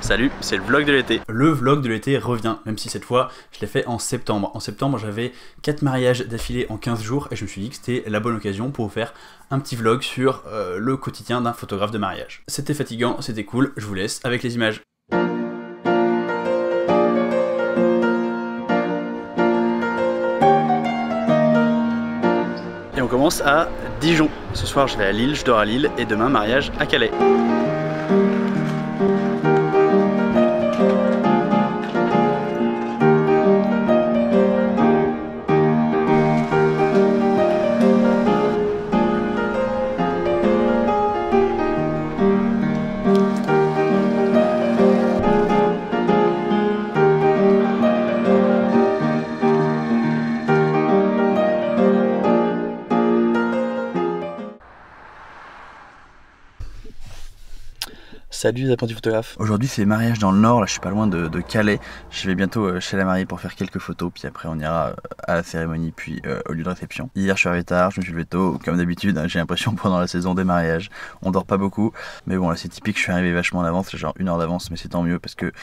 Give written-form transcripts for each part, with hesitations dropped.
Salut, c'est le vlog de l'été. Le vlog de l'été revient, même si cette fois, je l'ai fait en septembre. En septembre, j'avais 4 mariages d'affilée en 15 jours et je me suis dit que c'était la bonne occasion pour vous faire un petit vlog sur le quotidien d'un photographe de mariage. C'était fatigant, c'était cool, je vous laisse avec les images. Et on commence à Dijon. Ce soir, je vais à Lille, je dors à Lille et demain, mariage à Calais. Salut les apprentis photographes. Aujourd'hui c'est mariage dans le nord, là je suis pas loin de Calais. Je vais bientôt chez la mariée pour faire quelques photos, puis après on ira à la cérémonie, puis au lieu de réception. Hier je suis arrivé tard, je me suis levé tôt, comme d'habitude, hein, j'ai l'impression pendant la saison des mariages, on dort pas beaucoup. Mais bon là c'est typique, je suis arrivé vachement en avance, genre 1 heure d'avance, mais c'est tant mieux parce que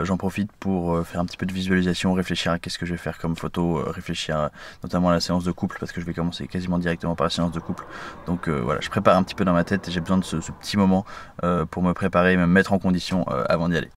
j'en profite pour faire un petit peu de visualisation, réfléchir à qu'est-ce que je vais faire comme photo, réfléchir notamment à la séance de couple, parce que je vais commencer quasiment directement par la séance de couple. Donc voilà, je prépare un petit peu dans ma tête et j'ai besoin de ce petit moment pour me préparer, me mettre en condition avant d'y aller.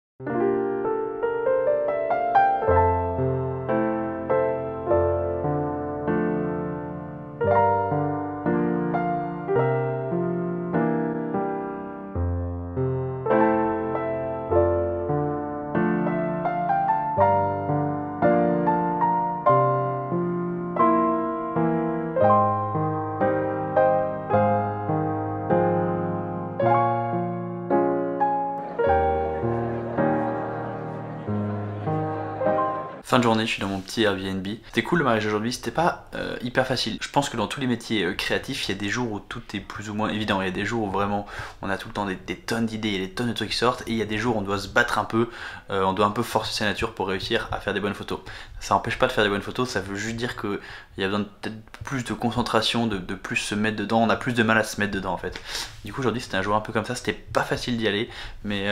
Fin de journée, je suis dans mon petit Airbnb. C'était cool le mariage aujourd'hui, c'était pas hyper facile. Je pense que dans tous les métiers créatifs, il y a des jours où tout est plus ou moins évident. Il y a des jours où vraiment on a tout le temps des tonnes d'idées, il y a des tonnes de trucs qui sortent. Et il y a des jours où on doit se battre un peu, on doit un peu forcer sa nature pour réussir à faire des bonnes photos. Ça n'empêche pas de faire des bonnes photos, ça veut juste dire qu'il y a besoin de peut-être plus de concentration, de plus se mettre dedans. On a plus de mal à se mettre dedans en fait. Du coup aujourd'hui c'était un jour un peu comme ça, c'était pas facile d'y aller. Mais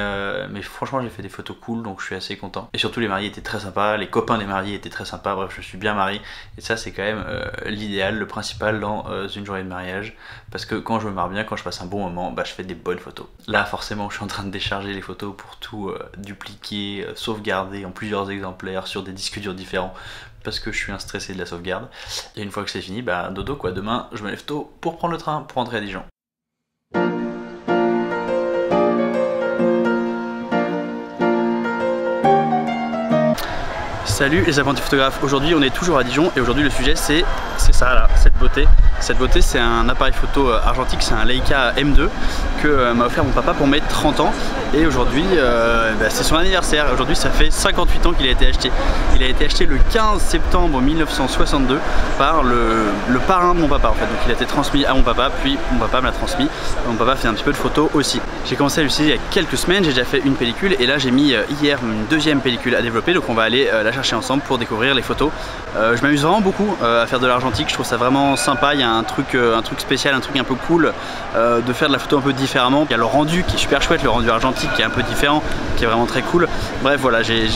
franchement j'ai fait des photos cool, donc je suis assez content. Et surtout les mariés étaient très sympas, les copains des mariés étaient très sympas, bref je suis bien marié. Et ça c'est quand même l'idéal, le principal dans une journée de mariage. Parce que quand je me marre bien, quand je passe un bon moment, bah, je fais des bonnes photos. Là forcément je suis en train de décharger les photos pour tout dupliquer, sauvegarder en plusieurs exemplaires sur des disques durs différents. Parce que je suis un stressé de la sauvegarde. Et une fois que c'est fini, bah dodo quoi, demain je me lève tôt pour prendre le train, pour rentrer à Dijon. Salut les apprentis photographes, aujourd'hui on est toujours à Dijon et aujourd'hui le sujet c'est ça là, cette beauté. Cette beauté c'est un appareil photo argentique, c'est un Leica M2 que m'a offert mon papa pour mes 30 ans. Et aujourd'hui c'est son anniversaire, aujourd'hui ça fait 58 ans qu'il a été acheté. Il a été acheté le 15 septembre 1962 par le parrain de mon papa en fait. Donc il a été transmis à mon papa, puis mon papa me l'a transmis. Mon papa fait un petit peu de photos aussi. J'ai commencé à l'utiliser il y a quelques semaines, j'ai déjà fait une pellicule et là j'ai mis hier une deuxième pellicule à développer, donc on va aller la chercher ensemble pour découvrir les photos. Je m'amuse vraiment beaucoup à faire de l'argentique, je trouve ça vraiment sympa, il y a un truc spécial, un truc un peu cool de faire de la photo un peu différemment. Il y a le rendu qui est super chouette, le rendu argentique qui est un peu différent, qui est vraiment très cool. Bref voilà, j'ai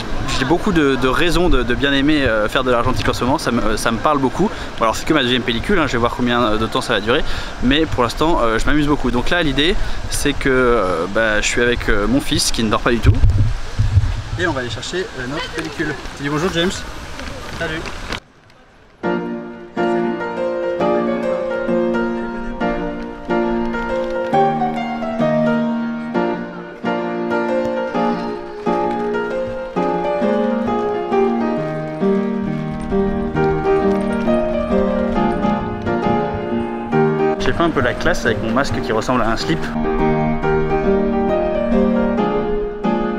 beaucoup de raisons de bien aimer faire de l'argentique en ce moment, ça me parle beaucoup. Bon, alors c'est que ma deuxième pellicule, hein, je vais voir combien de temps ça va durer, mais pour l'instant je m'amuse beaucoup. Donc là l'idée c'est que je suis avec mon fils qui ne dort pas du tout. Et on va aller chercher notre pellicule. Dis bonjour James. Salut. J'ai fait un peu la classe avec mon masque qui ressemble à un slip.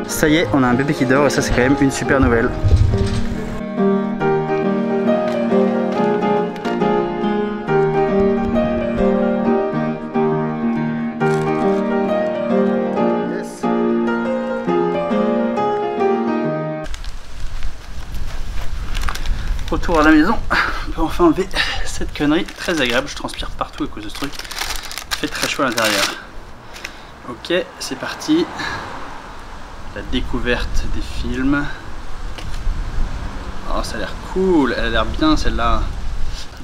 Ça y est, on a un bébé qui dort et ça c'est quand même une super nouvelle. Yes. Retour à la maison, on peut enfin enlever cette connerie très agréable. Je transpire partout à cause de ce truc. Il fait très chaud à l'intérieur. Ok, c'est parti. la découverte des films. Oh, ça a l'air cool, elle a l'air bien celle-là.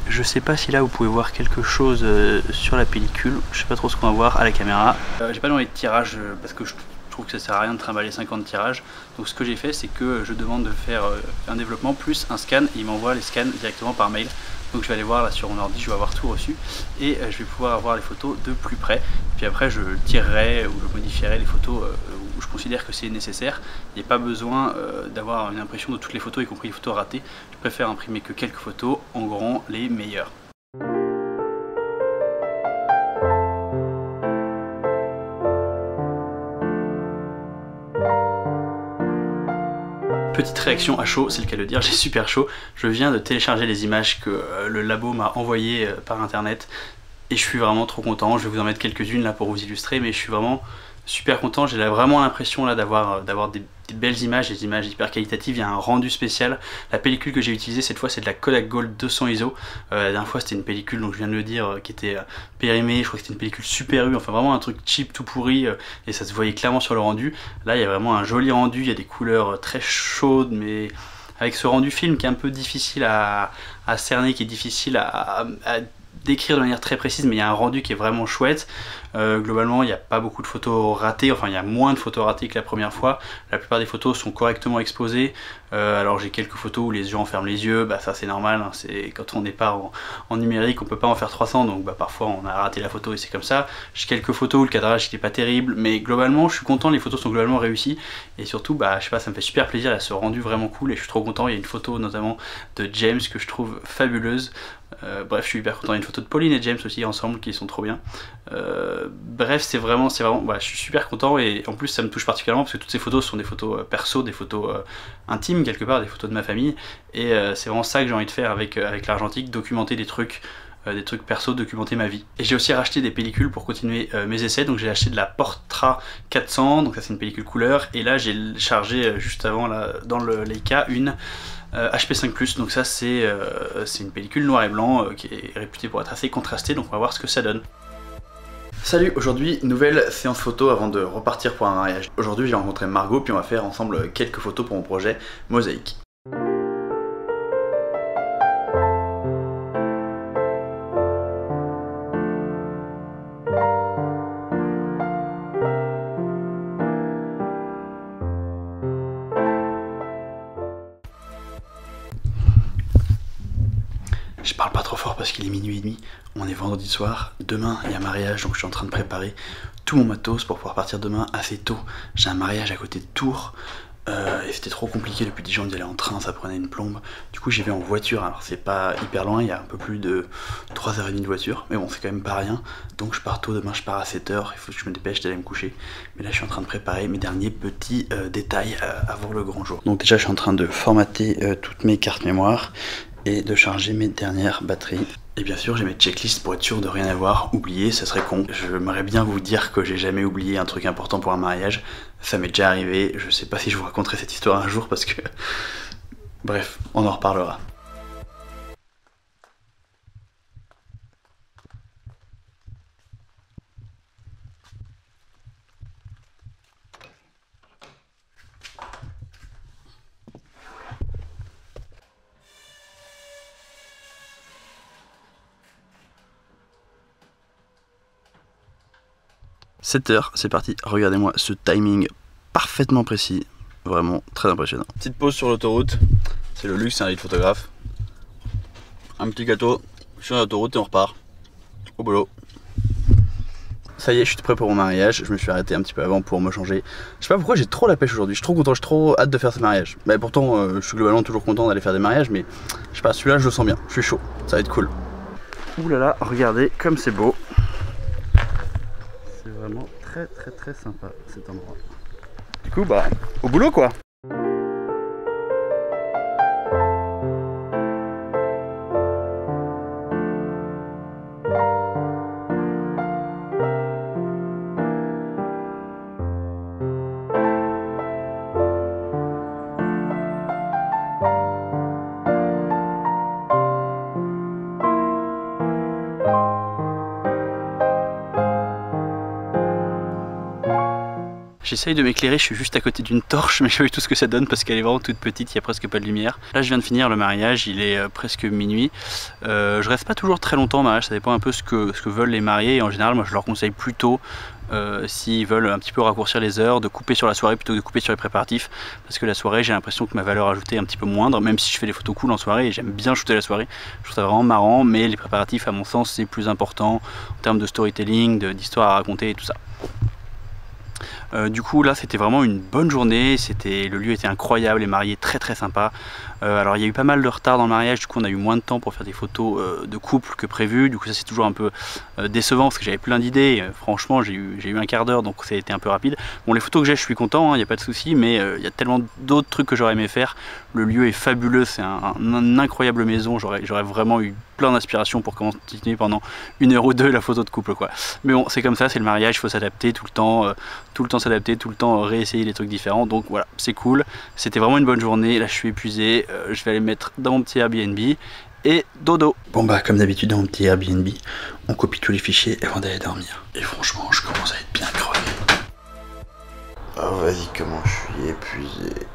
Je sais pas si là vous pouvez voir quelque chose sur la pellicule, je sais pas trop ce qu'on va voir à la caméra. J'ai pas donné de tirage parce que je trouve que ça sert à rien de trimballer 50 tirages. Donc ce que j'ai fait, c'est que je demande de faire un développement plus un scan et il m'envoie les scans directement par mail. Donc je vais aller voir là sur mon ordi, je vais avoir tout reçu et je vais pouvoir avoir les photos de plus près. Puis après je tirerai ou je modifierai les photos où je considère que c'est nécessaire. Il n'y a pas besoin d'avoir une impression de toutes les photos, y compris les photos ratées. Je préfère imprimer que quelques photos, en grand les meilleures. Petite réaction à chaud, c'est le cas de le dire, j'ai super chaud. Je viens de télécharger les images que le labo m'a envoyées par internet et je suis vraiment trop content. Je vais vous en mettre quelques-unes là pour vous illustrer, mais je suis vraiment super content. J'ai vraiment l'impression là d'avoir des belles images, des images hyper qualitatives. Il y a un rendu spécial. La pellicule que j'ai utilisée cette fois, c'est de la Kodak Gold 200 ISO. La dernière fois, c'était une pellicule, donc je viens de le dire, qui était périmée. Je crois que c'était une pellicule Super U, enfin vraiment un truc cheap tout pourri, et ça se voyait clairement sur le rendu. Là, il y a vraiment un joli rendu. Il y a des couleurs très chaudes, mais avec ce rendu film qui est un peu difficile à cerner, qui est difficile à décrire de manière très précise, mais il y a un rendu qui est vraiment chouette. Globalement, il n'y a pas beaucoup de photos ratées, enfin il y a moins de photos ratées que la première fois. La plupart des photos sont correctement exposées. Alors j'ai quelques photos où les gens ferment les yeux, bah ça c'est normal, hein, c'est quand on n'est pas en numérique, on peut pas en faire 300, donc bah parfois on a raté la photo et c'est comme ça. J'ai quelques photos où le cadrage n'était pas terrible, mais globalement je suis content, les photos sont globalement réussies, et surtout bah je sais pas, ça me fait super plaisir, il y a ce rendu vraiment cool et je suis trop content. Il y a une photo notamment de James que je trouve fabuleuse. Bref, je suis hyper content. Il y a une photo de Pauline et James aussi ensemble qui sont trop bien. Bref, c'est vraiment, voilà, je suis super content et en plus ça me touche particulièrement parce que toutes ces photos sont des photos perso, des photos intimes quelque part, des photos de ma famille, et c'est vraiment ça que j'ai envie de faire avec l'argentique, documenter des trucs perso, documenter ma vie. Et j'ai aussi racheté des pellicules pour continuer mes essais, donc j'ai acheté de la Portra 400, donc ça c'est une pellicule couleur, et là j'ai chargé juste avant là, dans le Leica une HP5+, donc ça c'est une pellicule noir et blanc qui est réputée pour être assez contrastée, donc on va voir ce que ça donne. Salut, aujourd'hui nouvelle séance photo avant de repartir pour un mariage. Aujourd'hui j'ai rencontré Margot puis on va faire ensemble quelques photos pour mon projet Mosaïque. Je parle pas trop fort parce qu'il est minuit et demi, on est vendredi soir, demain il y a un mariage donc je suis en train de préparer tout mon matos pour pouvoir partir demain assez tôt. J'ai un mariage à côté de Tours et c'était trop compliqué depuis Dijon d'y aller en train, ça prenait une plombe. Du coup j'y vais en voiture, alors c'est pas hyper loin, il y a un peu plus de 3h30 de voiture, mais bon c'est quand même pas rien. Donc je pars tôt, demain je pars à 7h, il faut que je me dépêche d'aller me coucher. Mais là je suis en train de préparer mes derniers petits détails avant le grand jour. Donc déjà je suis en train de formater toutes mes cartes mémoire et de charger mes dernières batteries. Et bien sûr j'ai mes checklists pour être sûr de rien avoir oublié, ça serait con. J'aimerais bien vous dire que j'ai jamais oublié un truc important pour un mariage, ça m'est déjà arrivé, je sais pas si je vous raconterai cette histoire un jour parce que... Bref, on en reparlera. « 7h, c'est parti, regardez-moi ce timing parfaitement précis, vraiment très impressionnant. » Petite pause sur l'autoroute, c'est le luxe, c'est un lit de photographe. Un petit gâteau sur l'autoroute et on repart au boulot. Ça y est, je suis prêt pour mon mariage, je me suis arrêté un petit peu avant pour me changer. Je sais pas pourquoi j'ai trop la pêche aujourd'hui, je suis trop content, j'ai trop hâte de faire ce mariage. Mais pourtant, je suis globalement toujours content d'aller faire des mariages, mais je sais pas, celui-là je le sens bien, je suis chaud, ça va être cool. Ouh là là, regardez comme c'est beau. C'est vraiment très sympa cet endroit. Du coup bah au boulot quoi. J'essaye de m'éclairer, je suis juste à côté d'une torche, mais je sais pas du tout ce que ça donne parce qu'elle est vraiment toute petite, il n'y a presque pas de lumière. Là je viens de finir le mariage, il est presque minuit. Je reste pas toujours très longtemps au mariage, ça dépend un peu ce que veulent les mariés. Et en général, moi je leur conseille plutôt, s'ils veulent un petit peu raccourcir les heures, de couper sur la soirée plutôt que de couper sur les préparatifs. Parce que la soirée, j'ai l'impression que ma valeur ajoutée est un petit peu moindre, même si je fais des photos cool en soirée et j'aime bien shooter la soirée. Je trouve ça vraiment marrant, mais les préparatifs, à mon sens, c'est plus important en termes de storytelling, d'histoire à raconter et tout ça. Du coup là c'était vraiment une bonne journée, le lieu était incroyable, les mariés très sympas. Alors il y a eu pas mal de retard dans le mariage, du coup on a eu moins de temps pour faire des photos de couple que prévu. Du coup ça c'est toujours un peu décevant parce que j'avais plein d'idées. Franchement j'ai eu un quart d'heure, donc ça a été un peu rapide. Bon, les photos que j'ai, je suis content, il n'y a pas de souci, mais il y a tellement d'autres trucs que j'aurais aimé faire. Le lieu est fabuleux, c'est une incroyable maison, j'aurais vraiment eu plein d'inspiration pour continuer pendant 1 heure ou 2 la photo de couple quoi. Mais bon, c'est comme ça, c'est le mariage, il faut s'adapter tout le temps s'adapter, tout le temps réessayer des trucs différents. Donc voilà, c'est cool, c'était vraiment une bonne journée. Là je suis épuisé, je vais aller me mettre dans mon petit Airbnb et dodo. Bon bah comme d'habitude dans mon petit Airbnb, on copie tous les fichiers avant d'aller dormir. Et franchement je commence à être bien crevé. Oh vas-y, comment je suis épuisé.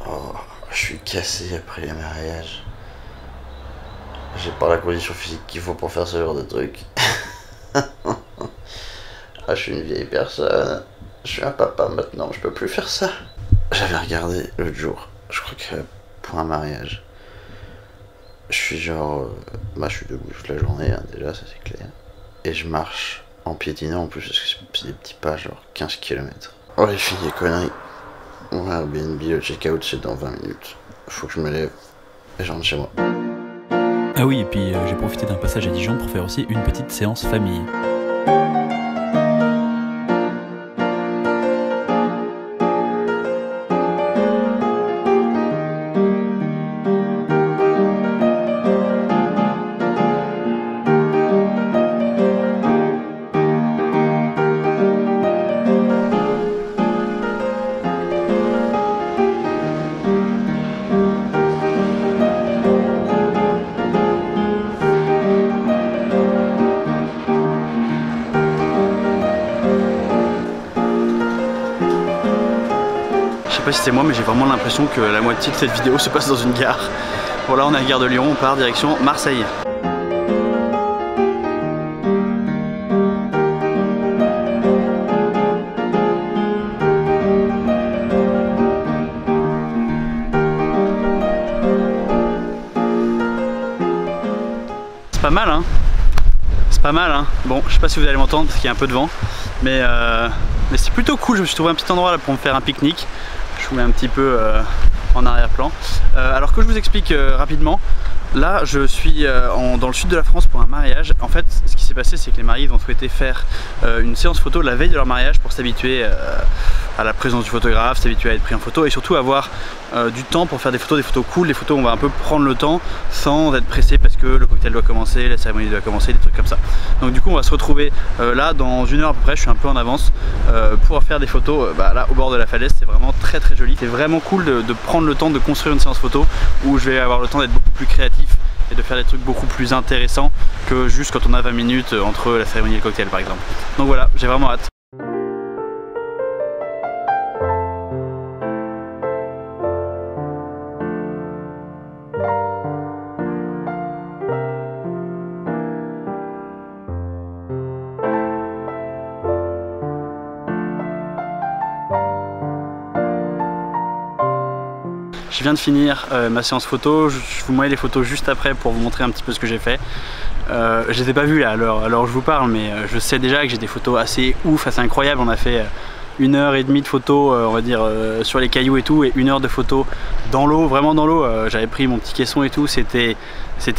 Oh, je suis cassé après les mariages. J'ai pas la condition physique qu'il faut pour faire ce genre de truc. Ah, je suis une vieille personne. Je suis un papa maintenant, je peux plus faire ça. J'avais regardé l'autre jour, je crois que pour un mariage, je suis genre... je suis debout toute la journée, hein, déjà, ça c'est clair. Et je marche en piétinant en plus, parce que c'est des petits pas, genre 15 km. Oh les filles, des conneries. Mon Airbnb, le check-out c'est dans 20 minutes. Faut que je me lève et je rentre chez moi. Ah oui, et puis j'ai profité d'un passage à Dijon pour faire aussi une petite séance famille. Je sais pas si c'est moi, mais j'ai vraiment l'impression que la moitié de cette vidéo se passe dans une gare. Bon là on est à la gare de Lyon, on part direction Marseille. C'est pas mal hein. C'est pas mal hein. Bon, je sais pas si vous allez m'entendre parce qu'il y a un peu de vent, mais c'est plutôt cool. Je me suis trouvé un petit endroit là pour me faire un pique-nique. Je vous mets un petit peu en arrière-plan. Alors que je vous explique rapidement, là je suis dans le sud de la France pour un mariage. En fait ce qui s'est passé c'est que les mariés ont souhaité faire une séance photo la veille de leur mariage pour s'habituer à la présence du photographe, s'habituer à être pris en photo et surtout avoir du temps pour faire des photos cool, des photos où on va un peu prendre le temps sans être pressé parce que le cocktail doit commencer, la cérémonie doit commencer, des trucs comme ça. Donc du coup on va se retrouver là dans 1 heure à peu près, je suis un peu en avance pour faire des photos là au bord de la falaise. C'est vraiment très joli, c'est vraiment cool de prendre le temps de construire une séance photo où je vais avoir le temps d'être beaucoup plus créatif et de faire des trucs beaucoup plus intéressants que juste quand on a 20 minutes entre la cérémonie et le cocktail par exemple. Donc voilà, j'ai vraiment hâte. Je viens de finir ma séance photo, je vous mets les photos juste après pour vous montrer un petit peu ce que j'ai fait. Je les ai pas vues là alors je vous parle, mais je sais déjà que j'ai des photos assez ouf, assez incroyables. On a fait 1h30 de photos on va dire sur les cailloux et tout, et 1 heure de photos dans l'eau, vraiment dans l'eau. J'avais pris mon petit caisson et tout, c'était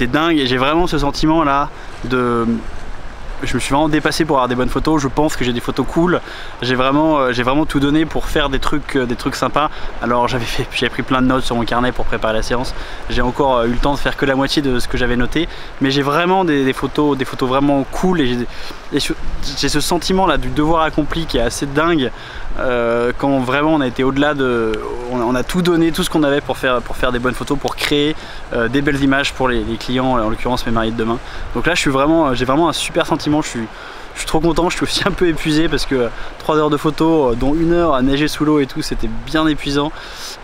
dingue et j'ai vraiment ce sentiment là de... Je me suis vraiment dépassé pour avoir des bonnes photos. Je pense que j'ai des photos cool. J'ai vraiment tout donné pour faire des trucs sympas. Alors j'avais pris plein de notes sur mon carnet pour préparer la séance. J'ai encore eu le temps de faire que la moitié de ce que j'avais noté. Mais j'ai vraiment des photos vraiment cool. Et j'ai ce sentiment là du devoir accompli qui est assez dingue. Quand vraiment on a été au-delà de... On a tout donné, tout ce qu'on avait pour faire des bonnes photos, pour créer des belles images pour les clients, en l'occurrence mes mariés de demain. Donc là j'ai vraiment un super sentiment, je Je suis trop content, je suis aussi un peu épuisé parce que 3 heures de photo, dont 1 heure à neiger sous l'eau et tout, c'était bien épuisant.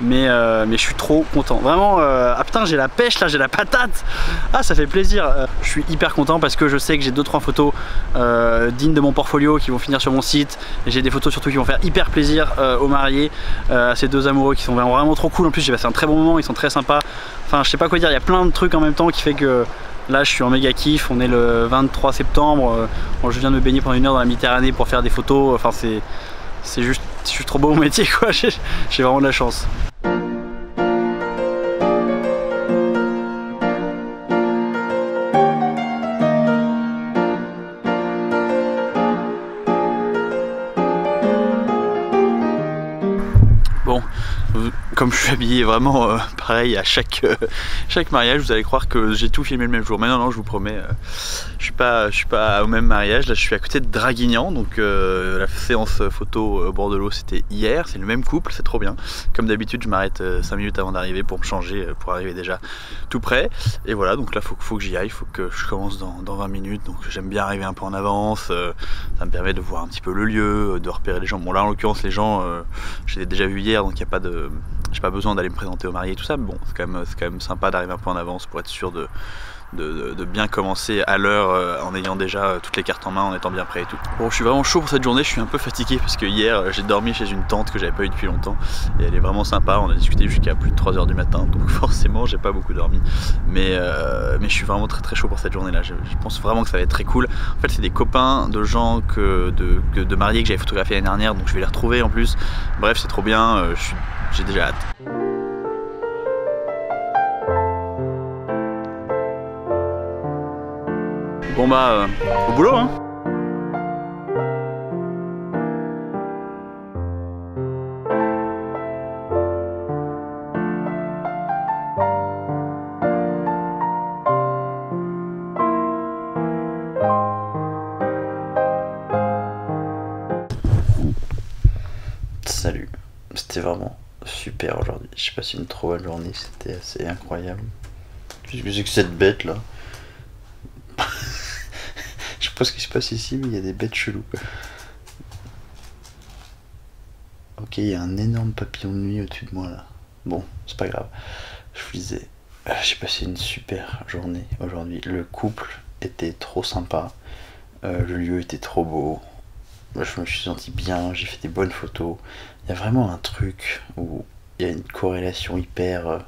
Mais je suis trop content. Vraiment, ah putain, j'ai la pêche là, j'ai la patate. Ah, ça fait plaisir. Je suis hyper content parce que je sais que j'ai 2-3 photos dignes de mon portfolio qui vont finir sur mon site. J'ai des photos surtout qui vont faire hyper plaisir aux mariés, à ces 2 amoureux qui sont vraiment trop cool. En plus, j'ai passé un très bon moment, ils sont très sympas. Enfin, je sais pas quoi dire, il y a plein de trucs en même temps qui fait que là je suis en méga kiff. On est le 23 septembre, je viens de me baigner pendant 1 heure dans la Méditerranée pour faire des photos. Enfin, c'est juste trop beau mon métier quoi, j'ai vraiment de la chance. Bon, comme je suis habillé vraiment pareil à chaque mariage, vous allez croire que j'ai tout filmé le même jour. Mais non, je vous promets, je suis pas au même mariage. Là, je suis à côté de Draguignan, donc la séance photo au bord de l'eau, c'était hier. C'est le même couple, c'est trop bien. Comme d'habitude, je m'arrête 5 minutes avant d'arriver pour me changer, pour arriver déjà tout près. Et voilà, donc là, faut que j'y aille, faut que je commence dans 20 minutes. Donc j'aime bien arriver un peu en avance. Ça me permet de voir un petit peu le lieu, de repérer les gens. Bon là, en l'occurrence, les gens, je les ai déjà vus hier, donc il n'y a pas de... J'ai pas besoin d'aller me présenter aux mariés et tout ça, mais bon, c'est quand même sympa d'arriver un peu en avance pour être sûr de bien commencer à l'heure en ayant déjà toutes les cartes en main, en étant bien prêt et tout. Bon, je suis vraiment chaud pour cette journée, je suis un peu fatigué parce que hier j'ai dormi chez une tante que j'avais pas eu depuis longtemps et elle est vraiment sympa, on a discuté jusqu'à plus de 3 h du matin, donc forcément j'ai pas beaucoup dormi, mais je suis vraiment très chaud pour cette journée là. Je pense vraiment que ça va être très cool. En fait, c'est des copains de gens de mariés que j'avais photographié l'année dernière, donc je vais les retrouver en plus. Bref, c'est trop bien, j'ai déjà hâte. Bon bah, au boulot hein. Salut, c'était vraiment super aujourd'hui. J'ai passé une trop bonne journée, c'était assez incroyable. Qu'est-ce que c'est que cette bête là? Je sais pas ce qui se passe ici, mais il y a des bêtes cheloues. Ok, il y a un énorme papillon de nuit au-dessus de moi là. Bon, c'est pas grave. Je vous disais, j'ai passé une super journée aujourd'hui. Le couple était trop sympa. Le lieu était trop beau. Je me suis senti bien, j'ai fait des bonnes photos. Il y a vraiment un truc où il y a une corrélation hyper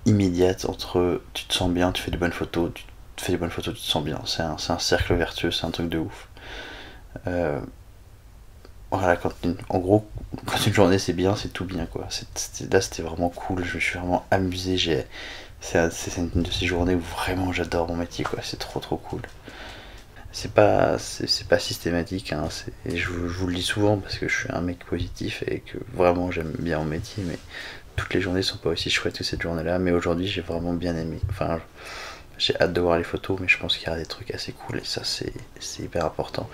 immédiate entre tu te sens bien, tu fais des bonnes photos, tu fais des bonnes photos, tu te sens bien. C'est un cercle vertueux, c'est un truc de ouf. Voilà, en gros, quand une journée c'est bien, c'est tout bien quoi. Là c'était vraiment cool, je me suis vraiment amusé. C'est une de ces journées où vraiment j'adore mon métier quoi, c'est trop cool. C'est pas systématique, hein, je vous le dis souvent parce que je suis un mec positif et que vraiment j'aime bien mon métier, mais toutes les journées sont pas aussi chouettes que cette journée là. Mais aujourd'hui j'ai vraiment bien aimé, enfin j'ai hâte de voir les photos, mais je pense qu'il y aura des trucs assez cool et ça c'est hyper important.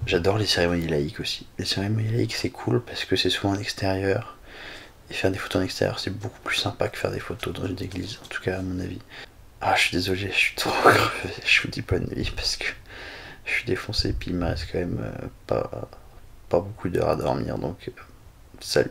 J'adore les cérémonies laïques aussi. Les cérémonies laïques c'est cool parce que c'est souvent en extérieur et faire des photos en extérieur c'est beaucoup plus sympa que faire des photos dans une église, en tout cas à mon avis. Ah, je suis désolé, je suis trop crevé, je vous dis bonne nuit parce que je suis défoncé et puis il me reste quand même pas beaucoup d'heures à dormir, donc salut.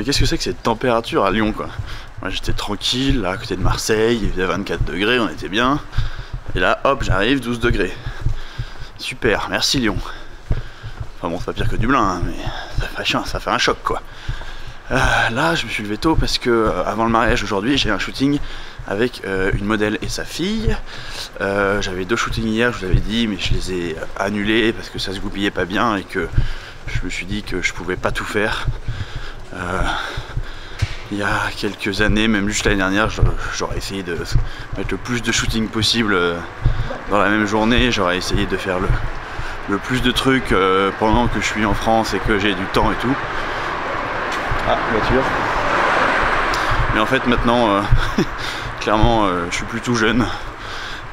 Qu'est-ce que c'est que cette température à Lyon quoi? Moi j'étais tranquille, là à côté de Marseille, il faisait 24 degrés, on était bien. Et là hop, j'arrive, 12 degrés. Super, merci Lyon. Enfin bon, c'est pas pire que Dublin, hein, mais ça fait un choc quoi. Là je me suis levé tôt parce que avant le mariage aujourd'hui j'ai un shooting avec une modèle et sa fille. J'avais 2 shootings hier, je vous l'avais dit, mais je les ai annulés parce que ça se goupillait pas bien et que je me suis dit que je pouvais pas tout faire. Il y a quelques années, même juste l'année dernière, j'aurais essayé de mettre le plus de shooting possible dans la même journée, j'aurais essayé de faire le plus de trucs pendant que je suis en France et que j'ai du temps et tout. Ah, voiture. Mais en fait maintenant, clairement, je suis plus tout jeune.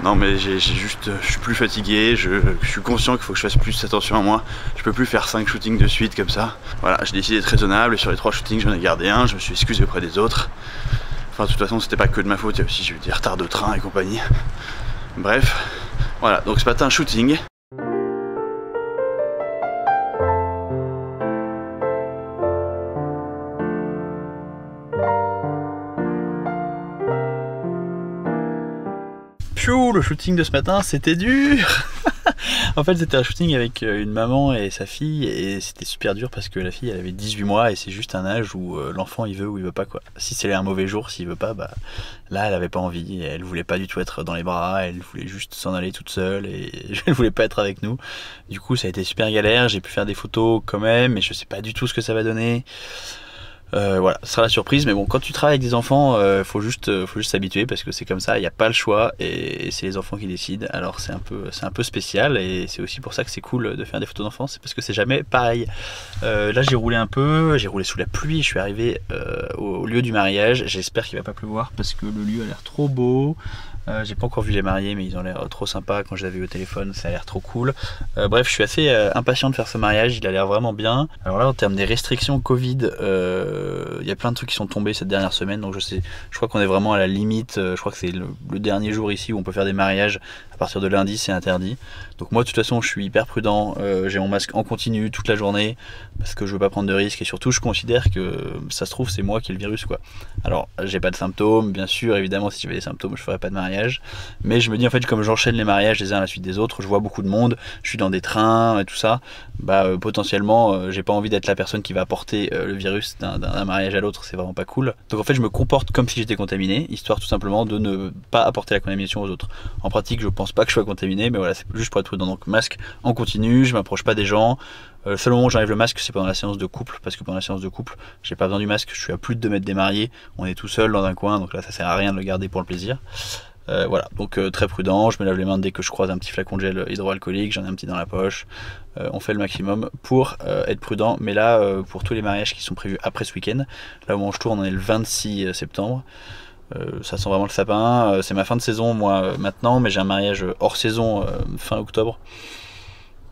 Non mais je suis plus fatigué, je suis conscient qu'il faut que je fasse plus attention à moi. Je peux plus faire 5 shootings de suite comme ça. Voilà, j'ai décidé d'être raisonnable et sur les 3 shootings j'en ai gardé un, je me suis excusé auprès des autres. Enfin de toute façon c'était pas que de ma faute, il y a aussi j'ai eu des retards de train et compagnie. Bref, voilà, donc ce matin shooting. Le shooting de ce matin c'était dur. En fait c'était un shooting avec une maman et sa fille et c'était super dur parce que la fille elle avait 18 mois et c'est juste un âge où l'enfant il veut ou il veut pas quoi. Si c'est un mauvais jour, s'il veut pas, bah là elle avait pas envie, elle voulait pas du tout être dans les bras, elle voulait juste s'en aller toute seule et elle voulait pas être avec nous. Du coup ça a été super galère, j'ai pu faire des photos quand même mais je sais pas du tout ce que ça va donner. Voilà, ce sera la surprise, mais bon, quand tu travailles avec des enfants, faut juste s'habituer parce que c'est comme ça, il n'y a pas le choix et c'est les enfants qui décident. Alors c'est un peu spécial et c'est aussi pour ça que c'est cool de faire des photos d'enfants, c'est parce que c'est jamais pareil. Là j'ai roulé un peu, j'ai roulé sous la pluie, je suis arrivé au lieu du mariage, j'espère qu'il va pas pleuvoir parce que le lieu a l'air trop beau. J'ai pas encore vu les mariés mais ils ont l'air trop sympas, quand je les avais eu au téléphone ça a l'air trop cool. Bref je suis assez impatient de faire ce mariage, il a l'air vraiment bien. Alors là en termes des restrictions Covid, il y a plein de trucs qui sont tombés cette dernière semaine donc je crois qu'on est vraiment à la limite, je crois que c'est le dernier jour ici où on peut faire des mariages. À partir de lundi c'est interdit. Donc moi de toute façon je suis hyper prudent, j'ai mon masque en continu toute la journée parce que je veux pas prendre de risques et surtout je considère que ça se trouve c'est moi qui ai le virus quoi. Alors j'ai pas de symptômes, bien sûr évidemment si j'avais des symptômes je ferais pas de mariage, mais je me dis en fait comme j'enchaîne les mariages les uns à la suite des autres, je vois beaucoup de monde, je suis dans des trains et tout ça, bah potentiellement j'ai pas envie d'être la personne qui va apporter le virus d'un mariage à l'autre, c'est vraiment pas cool. Donc en fait je me comporte comme si j'étais contaminé, histoire tout simplement de ne pas apporter la contamination aux autres. En pratique je pense pas que je sois contaminé mais voilà c'est juste pour être prudent, donc masque en continu, je m'approche pas des gens. Le seul moment où j'enlève le masque c'est pendant la séance de couple parce que pendant la séance de couple j'ai pas besoin du masque, je suis à plus de 2 mètres des mariés, on est tout seul dans un coin donc là ça sert à rien de le garder pour le plaisir. Voilà, donc très prudent, je me lave les mains dès que je croise un petit flacon de gel hydroalcoolique, j'en ai un petit dans la poche, on fait le maximum pour être prudent, mais là pour tous les mariages qui sont prévus après ce week-end, là où je tourne on est le 26 septembre, ça sent vraiment le sapin, c'est ma fin de saison moi maintenant, mais j'ai un mariage hors saison fin octobre,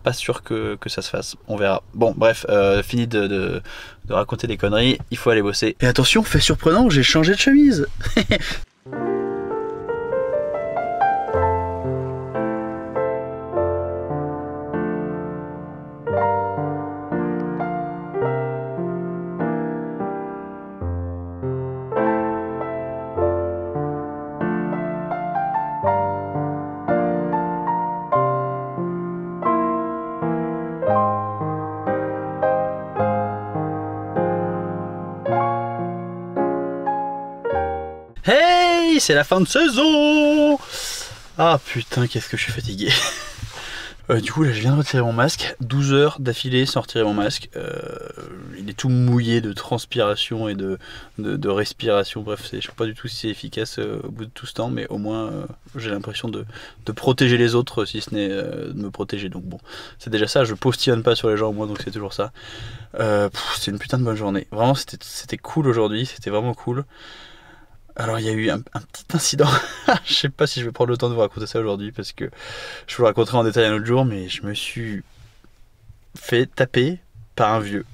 pas sûr que ça se fasse, on verra. Bon bref, fini de raconter des conneries, il faut aller bosser. Et attention, fait surprenant, j'ai changé de chemise. Hey, c'est la fin de saison. Ah putain, qu'est-ce que je suis fatigué. Du coup là je viens de retirer mon masque, 12 heures d'affilée sans retirer mon masque, il est tout mouillé de transpiration et de respiration, bref je sais pas du tout si c'est efficace au bout de tout ce temps, mais au moins j'ai l'impression de protéger les autres si ce n'est de me protéger, donc bon c'est déjà ça, je postillonne pas sur les gens au moins donc c'est toujours ça. C'est une putain de bonne journée, vraiment c'était cool aujourd'hui, c'était vraiment cool. Alors il y a eu un petit incident, je sais pas si je vais prendre le temps de vous raconter ça aujourd'hui parce que je vous le raconterai en détail un autre jour, mais je me suis fait taper par un vieux.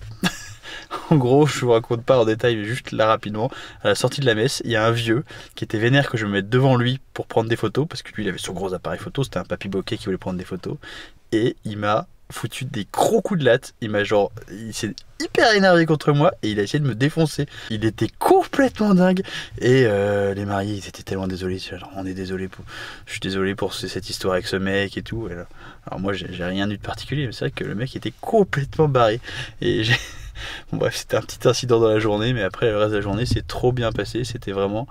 En gros, je vous raconte pas en détail, mais juste là rapidement, à la sortie de la messe, il y a un vieux qui était vénère que je me mette devant lui pour prendre des photos, parce que lui il avait son gros appareil photo, c'était un papy bokeh qui voulait prendre des photos, et il m'a foutu des gros coups de latte, il s'est hyper énervé contre moi et il a essayé de me défoncer. Il était complètement dingue et les mariés ils étaient tellement désolés, genre, je suis désolé pour cette histoire avec ce mec et tout. Alors moi j'ai rien eu de particulier, mais c'est vrai que le mec était complètement barré et bon, bref, c'était un petit incident dans la journée, mais après le reste de la journée c'est trop bien passé, c'était vraiment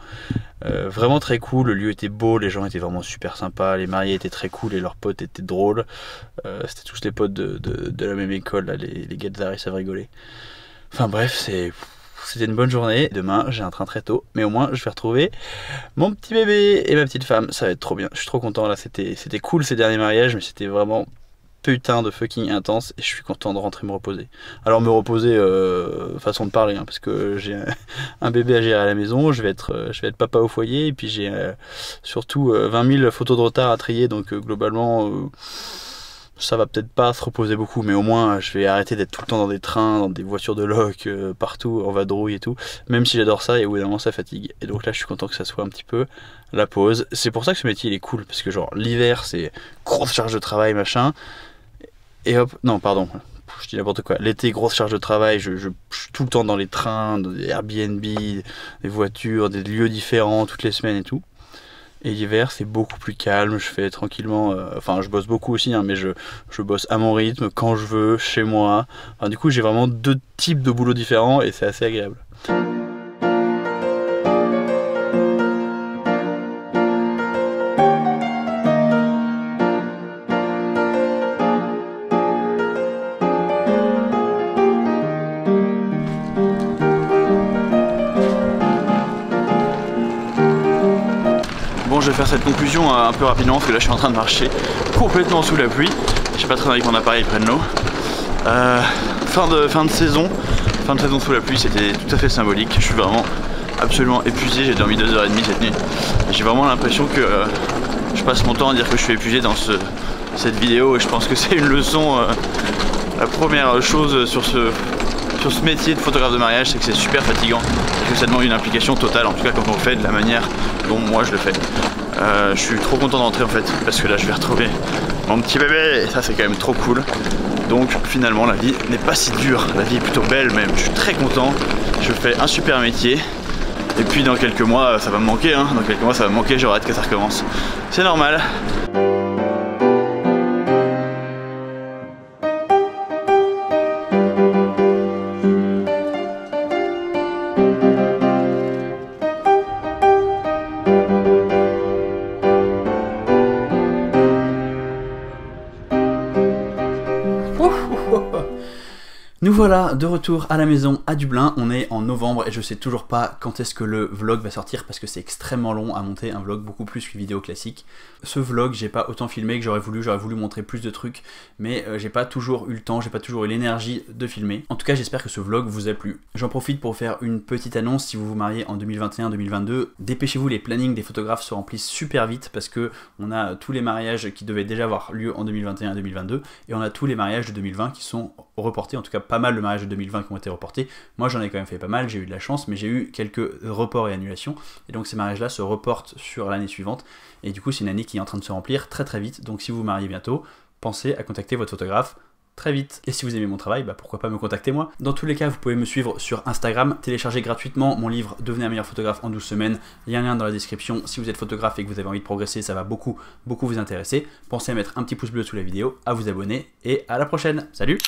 très cool, le lieu était beau, les gens étaient vraiment super sympas, les mariés étaient très cool et leurs potes étaient drôles, c'était tous les potes de la même école, là, les gars de Zara, ils savent rigoler. Enfin bref, c'était une bonne journée. Demain, j'ai un train très tôt, mais au moins, je vais retrouver mon petit bébé et ma petite femme. Ça va être trop bien. Je suis trop content là. C'était cool ces derniers mariages, mais c'était vraiment putain de fucking intense et je suis content de rentrer me reposer. Alors me reposer, façon de parler, hein, parce que j'ai un bébé à gérer à la maison, je vais être papa au foyer et puis j'ai surtout 20 000 photos de retard à trier, donc globalement ça va peut-être pas se reposer beaucoup, mais au moins je vais arrêter d'être tout le temps dans des trains, dans des voitures de loc, partout, en vadrouille et tout, même si j'adore ça et au bout d'un moment ça fatigue. Et donc là je suis content que ça soit un petit peu la pause. C'est pour ça que ce métier il est cool, parce que genre l'hiver c'est grosse charge de travail machin, et hop, non pardon, je dis n'importe quoi, l'été grosse charge de travail, je suis tout le temps dans les trains, dans des Airbnb, des voitures, des lieux différents toutes les semaines et tout. Et l'hiver c'est beaucoup plus calme, je fais tranquillement, enfin je bosse beaucoup aussi, hein, mais je bosse à mon rythme, quand je veux, chez moi. Enfin, du coup j'ai vraiment deux types de boulots différents et c'est assez agréable. Bon, je vais faire cette conclusion un peu rapidement parce que là je suis en train de marcher complètement sous la pluie. Je sais pas très bien avec mon appareil prenne l'eau. Fin de saison sous la pluie, c'était tout à fait symbolique. Je suis vraiment absolument épuisé, j'ai dormi 2h30 cette nuit. J'ai vraiment l'impression que je passe mon temps à dire que je suis épuisé dans cette vidéo et je pense que c'est une leçon. La première chose sur ce métier de photographe de mariage, c'est que c'est super fatigant et que ça demande une implication totale, en tout cas quand on le fait de la manière dont moi je le fais. Je suis trop content d'entrer en fait, parce que là je vais retrouver mon petit bébé et ça c'est quand même trop cool. Donc finalement la vie n'est pas si dure, la vie est plutôt belle même, je suis très content, je fais un super métier. Et puis dans quelques mois ça va me manquer, hein. Dans quelques mois ça va me manquer, j'aurai hâte que ça recommence. C'est normal. Nous voilà de retour à la maison à Dublin, on est en novembre et je sais toujours pas quand est-ce que le vlog va sortir parce que c'est extrêmement long à monter un vlog, beaucoup plus qu'une vidéo classique. Ce vlog j'ai pas autant filmé que j'aurais voulu montrer plus de trucs, mais j'ai pas toujours eu le temps, j'ai pas toujours eu l'énergie de filmer. En tout cas j'espère que ce vlog vous a plu. J'en profite pour faire une petite annonce, si vous vous mariez en 2021-2022, dépêchez-vous, les plannings des photographes se remplissent super vite parce que on a tous les mariages qui devaient déjà avoir lieu en 2021-2022 et on a tous les mariages de 2020 qui sont reportés, en tout cas pas mal de mariages de 2020 qui ont été reportés. Moi j'en ai quand même fait pas mal, j'ai eu de la chance, mais j'ai eu quelques reports et annulations, et donc ces mariages là se reportent sur l'année suivante, et du coup c'est une année qui est en train de se remplir très très vite, donc si vous vous mariez bientôt, pensez à contacter votre photographe très vite. Et si vous aimez mon travail, bah pourquoi pas me contacter moi. Dans tous les cas, vous pouvez me suivre sur Instagram, télécharger gratuitement mon livre Devenez un meilleur photographe en 12 semaines. Il y a un lien dans la description. Si vous êtes photographe et que vous avez envie de progresser, ça va beaucoup vous intéresser. Pensez à mettre un petit pouce bleu sous la vidéo, à vous abonner et à la prochaine. Salut!